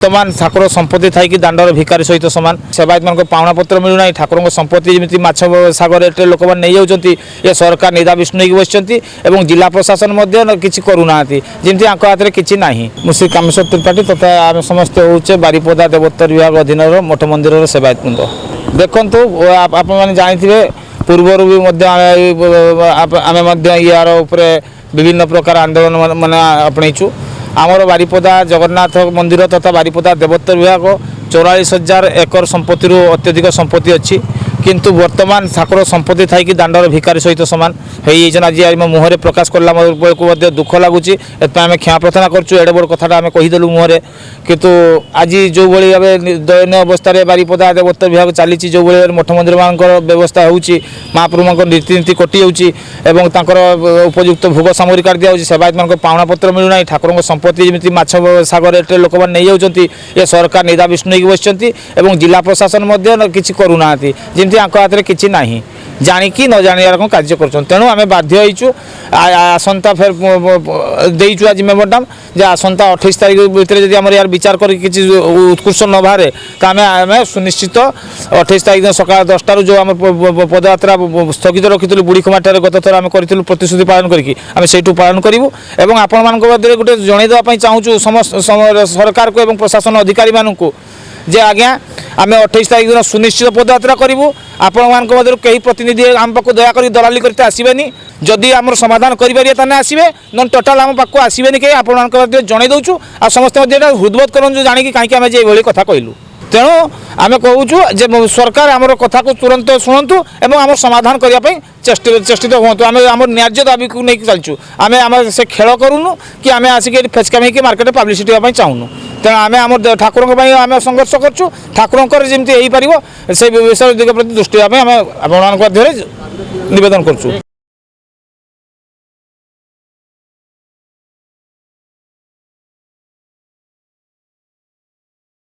वर्तमान ठाकुर संपत्ति थी दाण्डर भिकारी सहित सामान सेवायत मान पावना पत्र मिलूना ठाकुर संपत्ति जमी माछ सागर रेट लोक मैंने नहीं जाऊँगी ये सरकार निदा विष्णु होगी बस जिला प्रशासन किसी करूना जमी आंक हाथ में किसी ना मुझे कामेश्वर त्रिपाठी तथा आम समस्ते होचे बारिपदा देवोत्तर विभाग अधीन मठ मंदिर सेवायत वृंद देखु आपने जानते पूर्वर भी आम यार विभिन्न प्रकार आंदोलन मान अपणईचु आमर बारिपदा जगन्नाथ मंदिर तथा बारिपदा देवोत्तर विभाग 44,000 एकर संपत्ति अत्यधिक संपत्ति अच्छी किंतु वर्तमान ठाकुर संपत्ति थी दाण्डर भिकारी सहित सामान आज मुहरे प्रकाश करला को दुख लगुच आम क्षमा प्रार्थना करूँ एडे बड़ कथा आम कहीदेलु मुहरे किंतु आज जो भाई भाव दयनीय अवस्था बारिपदा देवोत्तर विभाग चली जो भाई मठ मंदिर मान व्यवस्था होप्रभु रीतिनीति कटि जाऊँगी उपयुक्त भोग सामग्री काट दिया सेवायत मान पावना पत्र मिलूना ठाकुर संपत्ति जमी माछ सागर रेट लोक मैंने नहीं जाऊँगी ये सरकार निदा विष्णु होगी बस जिला प्रशासन किसी करूना जमी आंक हाथ में किसी ना जाणिकी न जानियार कौन कार्य कर तेणु आम बाध्य होइचु आसंता फेर देइचु आज मेमोरांडम जे आसंता 28 तारीख भितर जदि आमर यार विचार कर किसी उत्कृष्ट न बाहर तो आम सुनिश्चित 28 तारीख दिन सकाल 10 जो आम पदयात्रा स्थगित रखी बुढ़ी खमाटार गत थर आम करूँ प्रतिश्रुति पालन करके आम से पालन करूँ और आपण मान मध्य गोटे जनईदेवाई चाहूँ समस्त सरकार को प्रशासन अधिकारी मानू जे आज्ञा आम 28 तारीख दिन सुनिश्चित पदयात्रा करूँ आपण मान कई प्रतिनिधि आम पाक दयाकोरी दलाली करते आसबेनि जदि आम समाधान करें ताने आसबे न टोटाल आम पाक आसबेनि कहीं आपण जन दौचु आ समस्त हृदबोध करूँ जाणी कहीं आम ये कथा कहलु तेणु आम कहूँ जे सरकार आमर कथा को तुरंत शुणु और आम समाधान करने चेष्टित हूँ आम आम न्याय दाबी को नहीं चलचु आम आम से खेल करूँ कि आम आसिक फेचकाम होकर मार्केट पब्लिसिटी होगा चाहूँ तेणु आम आम ठाकुर आम संघर्ष करूँ ठाकुर जमी हो पार से विषय दिग प्रति दृष्टि आम आपण निवेदन करूँ।